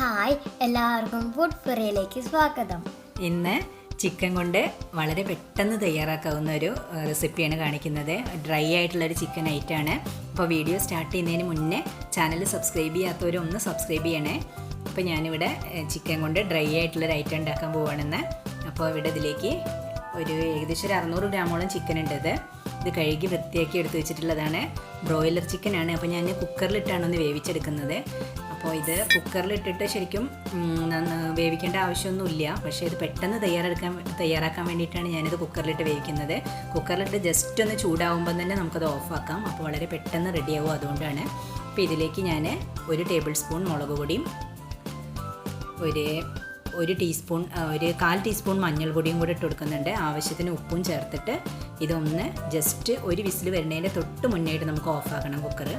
Hi, എല്ലാവർക്കും food ഫെറിയിലേക്ക് സ്വാഗതം. ഇന്ന് ചിക്കൻ കൊണ്ട് വളരെ പെട്ടെന്ന് തയ്യാറാക്കാവുന്ന ഒരു റെസിപ്പിയാണ് കാണിക്കുന്നത്. ഡ്രൈ ആയിട്ടുള്ളൊരു ചിക്കൻ ഐറ്റമാണ്. അപ്പോൾ വീഡിയോ സ്റ്റാർട്ട് ചെയ്യുന്നതിന് മുന്നേ ചാനൽ സബ്സ്ക്രൈബ് ചെയ്യാത്തവരൊന്ന് സബ്സ്ക്രൈബ് ചെയ്യണേ. അപ്പോൾ ഞാനിവിടെ ചിക്കൻ കൊണ്ട് ഡ്രൈ ആയിട്ടുള്ളൊരു ഐറ്റം ഉണ്ടാക്കാൻ പോവുകയാണെന്ന്. അപ്പോൾ ഇവിടെ ഇതിലേക്ക് ഏകദേശം ഒരു 600 ഗ്രാമോളം ചിക്കൻ ഉണ്ട്. ഇത് കഴുകി വൃത്തിയാക്കി എടുത്ത് വെച്ചിട്ടുള്ളതാണ്. ബ്രോയിലർ ചിക്കനാണ്. അപ്പോൾ ഞാൻ കുക്കറിലിട്ടാണ് ഒന്ന് വേവിച്ചെടുക്കുന്നത്. അപ്പോൾ ഇത് കുക്കറിലിട്ടിട്ട് ശരിക്കും വേവിക്കേണ്ട ആവശ്യമൊന്നുമില്ല. പക്ഷേ ഇത് പെട്ടെന്ന് തയ്യാറാക്കാൻ വേണ്ടിയിട്ടാണ് ഞാനിത് കുക്കറിലിട്ട് വേവിക്കുന്നത്. കുക്കറിലിട്ട് ജസ്റ്റ് ഒന്ന് ചൂടാവുമ്പം തന്നെ നമുക്കത് ഓഫാക്കാം. അപ്പോൾ വളരെ പെട്ടെന്ന് റെഡിയാവും. അതുകൊണ്ടാണ്. അപ്പോൾ ഇതിലേക്ക് ഞാൻ 1 ടേബിൾ സ്പൂൺ മുളക് പൊടിയും ഒരു 1/4 ടീസ്പൂൺ മഞ്ഞൾപ്പൊടിയും കൂടി ഇട്ട് കൊടുക്കുന്നുണ്ട്. ആവശ്യത്തിന് ഉപ്പും ചേർത്തിട്ട് ഇതൊന്ന് ജസ്റ്റ് ഒരു വിസിൽ വരുന്നതിൻ്റെ തൊട്ട് മുന്നേയിട്ട് നമുക്ക് ഓഫാക്കണം കുക്കർ.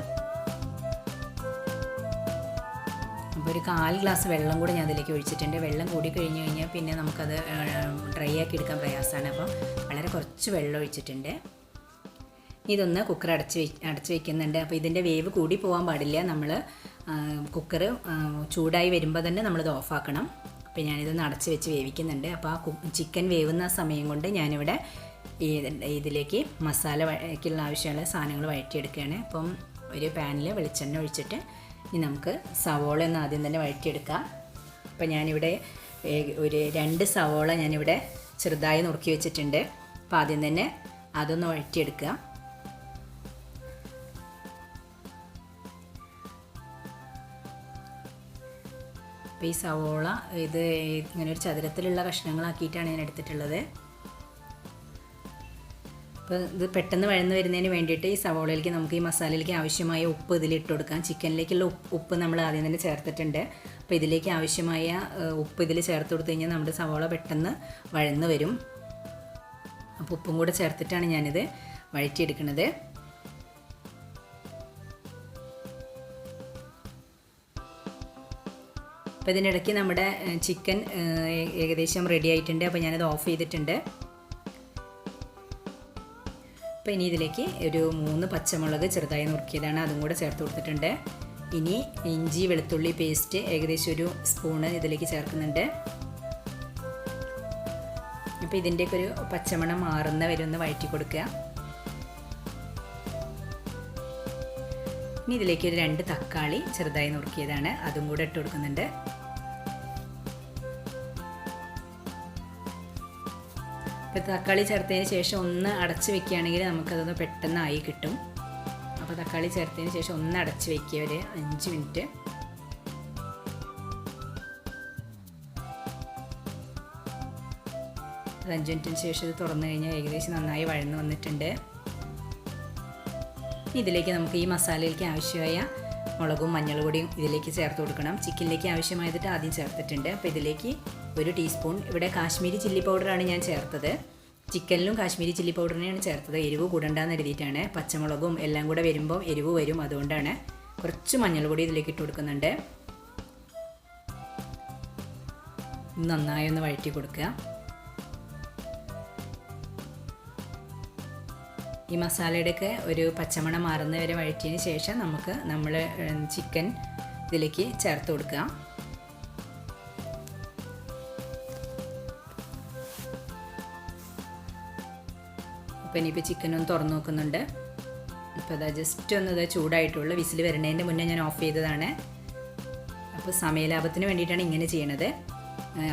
അപ്പോൾ ഒരു 1/4 ഗ്ലാസ് വെള്ളം കൂടി ഞാൻ അതിലേക്ക് ഒഴിച്ചിട്ടുണ്ട്. വെള്ളം കൂടി കഴിഞ്ഞ് കഴിഞ്ഞാൽ പിന്നെ നമുക്കത് ഡ്രൈ ആക്കി എടുക്കാൻ പ്രയാസമാണ്. അപ്പോൾ വളരെ കുറച്ച് വെള്ളം ഒഴിച്ചിട്ടുണ്ട്. ഇതൊന്ന് കുക്കർ അടച്ച് വയ്ക്കുന്നുണ്ട്. അപ്പോൾ ഇതിൻ്റെ വേവ് കൂടി പോകാൻ പാടില്ല. നമ്മൾ കുക്കർ ചൂടായി വരുമ്പോൾ തന്നെ നമ്മളിത് ഓഫാക്കണം. അപ്പോൾ ഞാനിതൊന്ന് അടച്ച് വെച്ച് വേവിക്കുന്നുണ്ട്. അപ്പോൾ ആ ചിക്കൻ വേവുന്ന സമയം കൊണ്ട് ഞാനിവിടെ ഇതിലേക്ക് മസാലയ്ക്കുള്ള ആവശ്യമുള്ള സാധനങ്ങൾ വഴറ്റിയെടുക്കുകയാണ്. അപ്പം ഒരു പാനിൽ വെളിച്ചെണ്ണ ഒഴിച്ചിട്ട് ഇനി നമുക്ക് സവോള ഒന്ന് ആദ്യം തന്നെ വഴറ്റിയെടുക്കാം. അപ്പോൾ ഞാനിവിടെ ഒരു 2 സവോള ഞാനിവിടെ ചെറുതായി നുറുക്കി വെച്ചിട്ടുണ്ട്. അപ്പോൾ ആദ്യം തന്നെ അതൊന്ന് വഴറ്റിയെടുക്കുക. അപ്പോൾ ഈ സവോള ഇങ്ങനെ ഒരു ചതുരത്തിലുള്ള കഷ്ണങ്ങളാക്കിയിട്ടാണ് ഞാൻ എടുത്തിട്ടുള്ളത്. അപ്പോൾ ഇത് പെട്ടെന്ന് വഴന്ന് വരുന്നതിന് വേണ്ടിയിട്ട് ഈ സവോളയിലേക്ക് നമുക്ക് ഈ മസാലയിലേക്ക് ആവശ്യമായ ഉപ്പ് ഇതിലിട്ട് കൊടുക്കാം. ചിക്കനിലേക്കുള്ള ഉപ്പ് നമ്മൾ ആദ്യം തന്നെ ചേർത്തിട്ടുണ്ട്. അപ്പോൾ ഇതിലേക്ക് ആവശ്യമായ ഉപ്പ് ഇതിൽ ചേർത്ത് കൊടുത്തു കഴിഞ്ഞാൽ നമ്മുടെ സവോള പെട്ടെന്ന് വഴന്ന് വരും. അപ്പോൾ ഉപ്പും കൂടെ ചേർത്തിട്ടാണ് ഞാനിത് വഴറ്റിയെടുക്കുന്നത്. അപ്പോൾ ഇതിനിടയ്ക്ക് നമ്മുടെ ചിക്കൻ ഏകദേശം റെഡി ആയിട്ടുണ്ട്. അപ്പോൾ ഞാനത് ഓഫ് ചെയ്തിട്ടുണ്ട്. അപ്പോൾ ഇനി ഇതിലേക്ക് ഒരു 3 പച്ചമുളക് ചെറുതായി നുറുക്കിയതാണ്, അതും കൂടെ ചേർത്ത് കൊടുത്തിട്ടുണ്ട്. ഇനി ഇഞ്ചി വെളുത്തുള്ളി പേസ്റ്റ് ഏകദേശം 1 സ്പൂണ് ഇതിലേക്ക് ചേർക്കുന്നുണ്ട്. അപ്പോൾ ഇതിൻ്റെയൊക്കെ ഒരു പച്ചമണം മാറുന്ന വരെ ഒന്ന് വഴറ്റി കൊടുക്കുക. ഇനി ഇതിലേക്ക് ഒരു 2 തക്കാളി ചെറുതായി നുറുക്കിയതാണ്, അതും കൂടെ ഇട്ട് കൊടുക്കുന്നുണ്ട്. ഇപ്പോൾ തക്കാളി ചേർത്തതിന് ശേഷം ഒന്ന് അടച്ച് വെക്കുകയാണെങ്കിൽ നമുക്കതൊന്ന് പെട്ടെന്നായി കിട്ടും. അപ്പോൾ തക്കാളി ചേർത്തതിന് ശേഷം ഒന്ന് അടച്ച് വയ്ക്കുക ഒരു 5 മിനിറ്റ്. അത് 5 മിനിറ്റിന് ശേഷം ഇത് തുറന്നു കഴിഞ്ഞാൽ ഏകദേശം നന്നായി വഴന്ന് വന്നിട്ടുണ്ട്. ഇതിലേക്ക് നമുക്ക് ഈ മസാലയിലേക്ക് ആവശ്യമായ മുളകും മഞ്ഞൾപ്പൊടിയും ഇതിലേക്ക് ചേർത്ത് കൊടുക്കണം. ചിക്കനിലേക്ക് ആവശ്യമായിട്ട് ആദ്യം ചേർത്തിട്ടുണ്ട്. അപ്പോൾ ഇതിലേക്ക് 1 ടീസ്പൂൺ ഇവിടെ കാശ്മീരി ചില്ലി പൗഡറാണ് ഞാൻ ചേർത്തത്. ചിക്കനിലും കാശ്മീരി ചില്ലി പൗഡറിനെയാണ് ചേർത്തത്. എരിവ് കൂടണ്ടെന്ന് എഴുതിയിട്ടാണ്. പച്ചമുളകും എല്ലാം കൂടെ വരുമ്പോൾ എരിവ് വരും, അതുകൊണ്ടാണ്. കുറച്ച് മഞ്ഞൾപ്പൊടി ഇതിലേക്ക് ഇട്ട് കൊടുക്കുന്നുണ്ട്. നന്നായി ഒന്ന് വഴറ്റി കൊടുക്കുക. ഈ മസാലയുടെയൊക്കെ ഒരു പച്ചമണം മാറുന്ന വരെ വഴറ്റിയതിന് ശേഷം നമ്മൾ ചിക്കൻ ഇതിലേക്ക് ചേർത്ത് കൊടുക്കുക. അപ്പോൾ ഇനിയിപ്പോൾ ചിക്കൻ ഒന്ന് തുറന്ന് നോക്കുന്നുണ്ട്. ഇപ്പോൾ അതാ ജസ്റ്റ് ഒന്ന് ചൂടായിട്ടുള്ള വിസിൽ വരുന്നതിൻ്റെ മുന്നേ ഞാൻ ഓഫ് ചെയ്തതാണ്. അപ്പോൾ സമയലാഭത്തിന് വേണ്ടിയിട്ടാണ് ഇങ്ങനെ ചെയ്യണത്.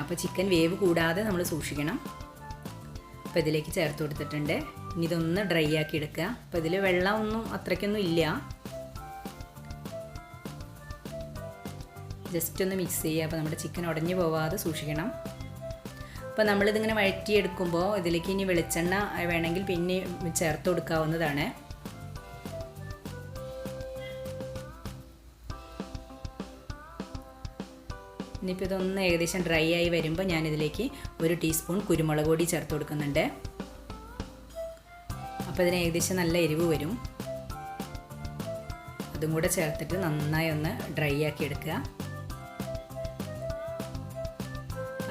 അപ്പോൾ ചിക്കൻ വേവ് കൂടാതെ നമ്മൾ സൂക്ഷിക്കണം. അപ്പോൾ ഇതിലേക്ക് ചേർത്ത് കൊടുത്തിട്ടുണ്ട്. ഇനി ഇതൊന്ന് ഡ്രൈ ആക്കി എടുക്കുക. അപ്പോൾ ഇതിൽ വെള്ളമൊന്നും അത്രയ്ക്കൊന്നും ഇല്ല. ജസ്റ്റ് ഒന്ന് മിക്സ് ചെയ്യുക. അപ്പോൾ നമ്മുടെ ചിക്കൻ ഉടഞ്ഞു പോവാതെ സൂക്ഷിക്കണം. അപ്പോൾ നമ്മളിതിങ്ങനെ വഴറ്റിയെടുക്കുമ്പോൾ ഇതിലേക്ക് ഇനി വെളിച്ചെണ്ണ വേണമെങ്കിൽ പിന്നെ ചേർത്ത് കൊടുക്കാവുന്നതാണ്. ഇനിയിപ്പോൾ ഇതൊന്ന് ഏകദേശം ഡ്രൈ ആയി വരുമ്പോൾ ഞാനിതിലേക്ക് 1 ടീസ്പൂൺ കുരുമുളക് പൊടി ചേർത്ത് കൊടുക്കുന്നുണ്ട്. അപ്പോൾ ഇതിന് ഏകദേശം നല്ല എരിവ് വരും. അതും കൂടെ ചേർത്തിട്ട് നന്നായി ഒന്ന് ഡ്രൈ ആക്കി എടുക്കുക.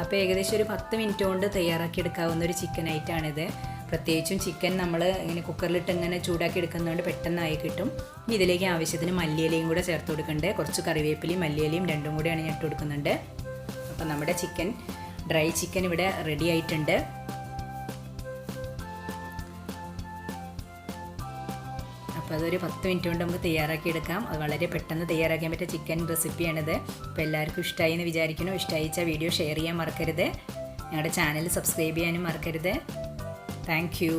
അപ്പോൾ ഏകദേശം ഒരു 10 മിനിറ്റ് കൊണ്ട് തയ്യാറാക്കി എടുക്കാവുന്ന ഒരു ചിക്കൻ ഐറ്റമാണിത്. പ്രത്യേകിച്ചും ചിക്കൻ നമ്മൾ ഇങ്ങനെ കുക്കറിലിട്ട് ഇങ്ങനെ ചൂടാക്കി എടുക്കുന്നതുകൊണ്ട് പെട്ടെന്നായി കിട്ടും. ഇതിലേക്ക് ആവശ്യത്തിന് മല്ലിയിലയും കൂടെ ചേർത്ത് കൊടുക്കണ്ടേ. കുറച്ച് കറിവേപ്പിലയും മല്ലിയിലയും രണ്ടും കൂടെയാണ് ഞാൻ ഇട്ട് കൊടുക്കുന്നുണ്ട്. അപ്പോൾ നമ്മുടെ ഡ്രൈ ചിക്കൻ ഇവിടെ റെഡി ആയിട്ടുണ്ട്. അപ്പോൾ അതൊരു 10 മിനിറ്റ് കൊണ്ട് നമുക്ക് തയ്യാറാക്കി എടുക്കാം. അത് വളരെ പെട്ടെന്ന് തയ്യാറാക്കാൻ പറ്റിയ ചിക്കൻ റെസിപ്പിയാണിത്. അപ്പോൾ എല്ലാവർക്കും ഇഷ്ടമായി എന്ന് വിചാരിക്കുന്നു. ഇഷ്ടമായിച്ച വീഡിയോ ഷെയർ ചെയ്യാൻ മറക്കരുത്. ഞങ്ങളുടെ ചാനൽ സബ്സ്ക്രൈബ് ചെയ്യാനും മറക്കരുത്. Thank you.